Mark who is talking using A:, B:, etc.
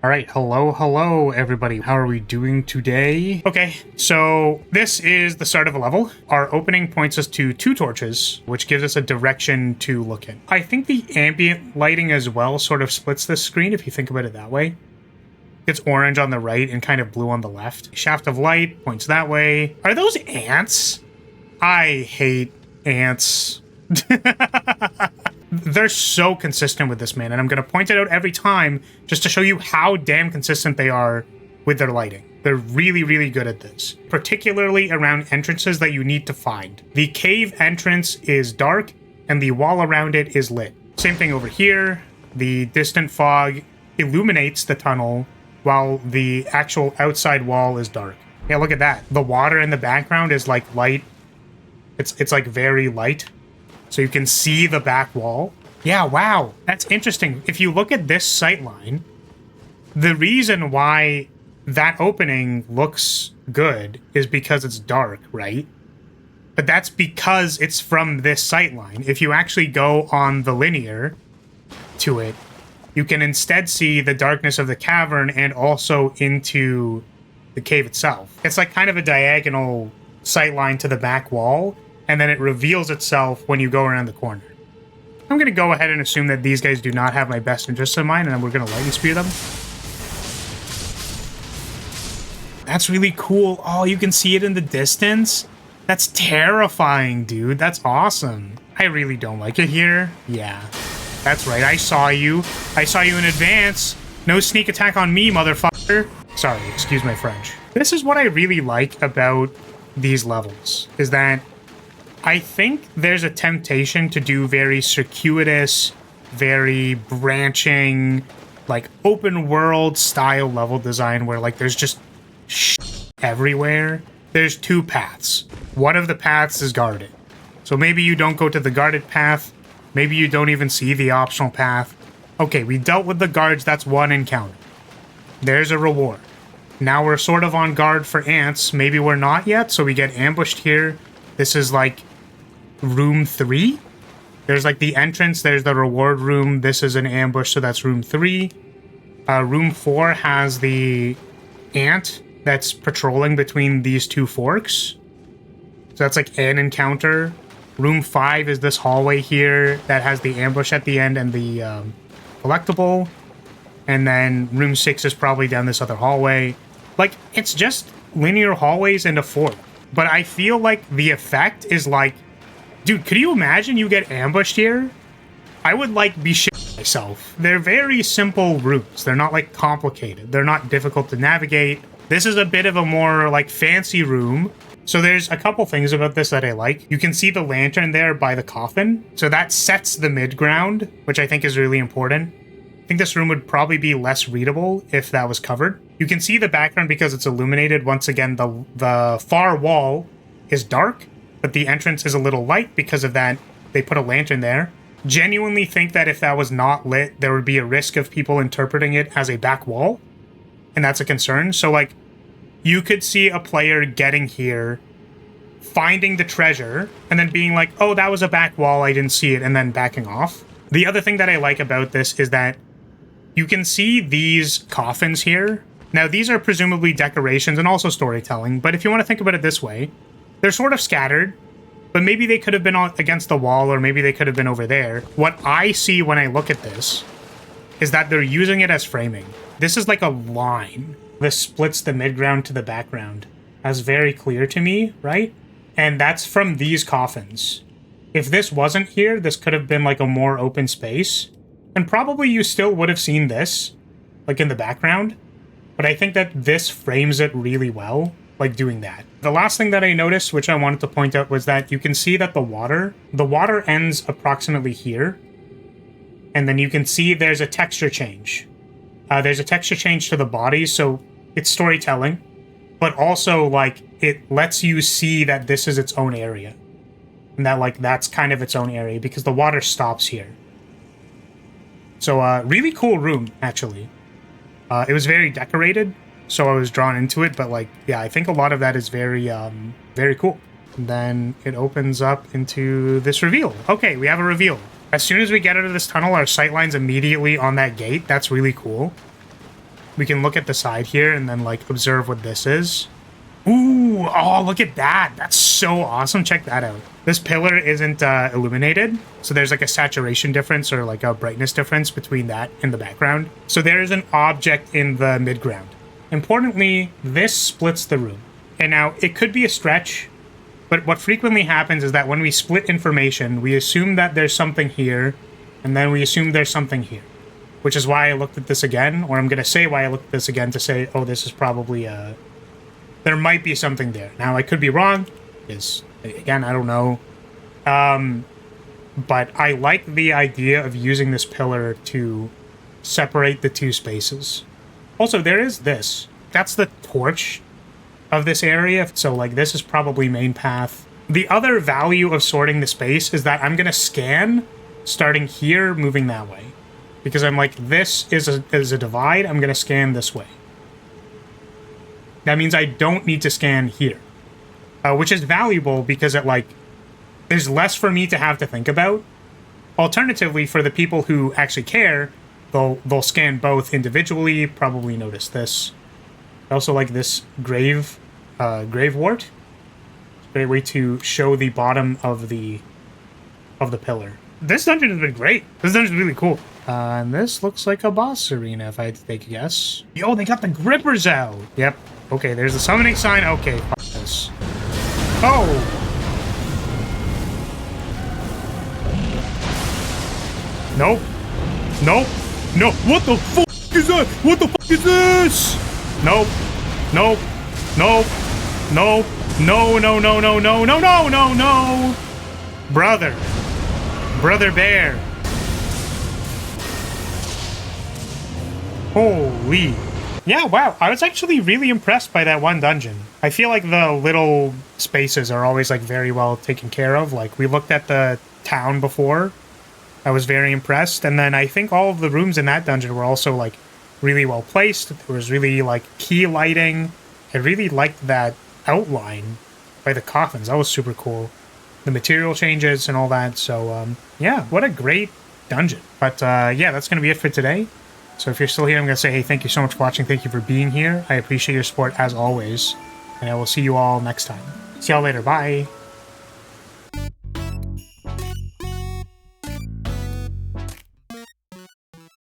A: All right, hello, everybody. How are we doing today? Okay, so this is the start of a level. Our opening points us to 2 torches, which gives us a direction to look in. I think the ambient lighting as well sort of splits this screen, if you think about it that way. It's orange on the right and kind of blue on the left. Shaft of light points that way. Are those ants? I hate ants. They're so consistent with this, man, and I'm going to point it out every time just to show you how damn consistent they are with their lighting. They're really, really good at this, particularly around entrances that you need to find. The cave entrance is dark, and the wall around it is lit. Same thing over here. The distant fog illuminates the tunnel, while the actual outside wall is dark. Yeah, look at that. The water in the background is like light. It's like very light. So you can see the back wall. Yeah, wow. That's interesting. If you look at this sightline, the reason why that opening looks good is because it's dark, right? But that's because it's from this sightline. If you actually go on the linear to it, you can instead see the darkness of the cavern and also into the cave itself. It's like kind of a diagonal sightline to the back wall, and then it reveals itself when you go around the corner. I'm going to go ahead and assume that these guys do not have my best interests in mind, and we're going to lightning speed them. That's really cool. Oh, you can see it in the distance? That's terrifying, dude. That's awesome. I really don't like it here. Yeah, that's right. I saw you. I saw you in advance. No sneak attack on me, motherfucker. Sorry, excuse my French. This is what I really like about these levels, is that I think there's a temptation to do very circuitous, very branching, like open world style level design where like there's just everywhere. There's 2 paths. One of the paths is guarded. So maybe you don't go to the guarded path. Maybe you don't even see the optional path. Okay, we dealt with the guards. That's 1 encounter. There's a reward. Now we're sort of on guard for ants. Maybe we're not yet, so we get ambushed here. This is like room 3. There's like the entrance, there's the reward room. This is an ambush, so that's room 3. Room 4 has the ant that's patrolling between these 2 forks. So that's like an encounter. Room 5 is this hallway here that has the ambush at the end and the collectible. And then room 6 is probably down this other hallway. Like, it's just linear hallways and a fork. But I feel like the effect is like, dude, could you imagine you get ambushed here? I would, like, be shitting myself. They're very simple rooms. They're not, like, complicated. They're not difficult to navigate. This is a bit of a more, like, fancy room. So there's a couple things about this that I like. You can see the lantern there by the coffin. So that sets the midground, which I think is really important. I think this room would probably be less readable if that was covered. You can see the background because it's illuminated. Once again, the far wall is dark, but the entrance is a little light because of that. They put a lantern there. Genuinely think that if that was not lit, there would be a risk of people interpreting it as a back wall. And that's a concern. So, like, you could see a player getting here, finding the treasure, and then being like, oh, that was a back wall, I didn't see it, and then backing off. The other thing that I like about this is that you can see these coffins here. Now, these are presumably decorations and also storytelling, but if you want to think about it this way, they're sort of scattered, but maybe they could have been against the wall, or maybe they could have been over there. What I see when I look at this is that they're using it as framing. This is like a line. This splits the midground to the background. That's very clear to me, right? And that's from these coffins. If this wasn't here, this could have been like a more open space. And probably you still would have seen this, like in the background. But I think that this frames it really well, like doing that. The last thing that I noticed, which I wanted to point out, was that you can see that the water ends approximately here. And then you can see there's a texture change. There's a texture change to the bodies, so it's storytelling. But also, like, it lets you see that this is its own area. And that, like, that's kind of its own area because the water stops here. So, really cool room, actually. It was very decorated, so I was drawn into it. But, like, yeah, I think a lot of that is very, very cool. And then it opens up into this reveal. Okay, we have a reveal. As soon as we get out of this tunnel, our sightline's immediately on that gate. That's really cool. we can look at the side here and then like observe what this is. Ooh, oh, look at that. That's so awesome. Check that out. This pillar isn't illuminated, so there's like a saturation difference or like a brightness difference between that and the background. So there is an object in the midground. Importantly, this splits the room. And now it could be a stretch, but what frequently happens is that when we split information, we assume that there's something here, and then we assume there's something here. Which is why I looked at this again, or I'm going to say why I looked at this again to say, oh, this is probably there might be something there. Now, I could be wrong, because, again, I don't know. But I like the idea of using this pillar to separate the two spaces. Also, there is this. That's the torch of this area, so, like, this is probably main path. The other value of sorting the space is that I'm going to scan, starting here, moving that way. Because I'm like, this is a divide, I'm going to scan this way. That means I don't need to scan here. Which is valuable because it, like, there's less for me to have to think about. Alternatively, for the people who actually care, they'll scan both individually, probably notice this. I also like this grave wart. Great way to show the bottom of the pillar. This dungeon has been great. This dungeon is really cool. And this looks like a boss arena, if I had to take a guess. Yo, they got the grippers out. Yep. Okay, there's the summoning sign. Okay, fuck this. Oh! Nope. Nope. No. What the fuck is that? What the fuck is this? Nope. Nope. Nope. Nope. No, no, no, no, no, no, no, no, no. Brother. Brother Bear. Holy. Yeah, wow. I was actually really impressed by that one dungeon. I feel like the little spaces are always like very well taken care of. Like we looked at the town before. I was very impressed. And then I think all of the rooms in that dungeon were also like really well placed. There was really like key lighting. I really liked that outline by the coffins. That was super cool. The material changes and all that. So yeah, what a great dungeon. But yeah, that's going to be it for today. So if you're still here, I'm going to say, hey, thank you so much for watching. Thank you for being here. I appreciate your support as always. And I will see you all next time. See y'all later. Bye.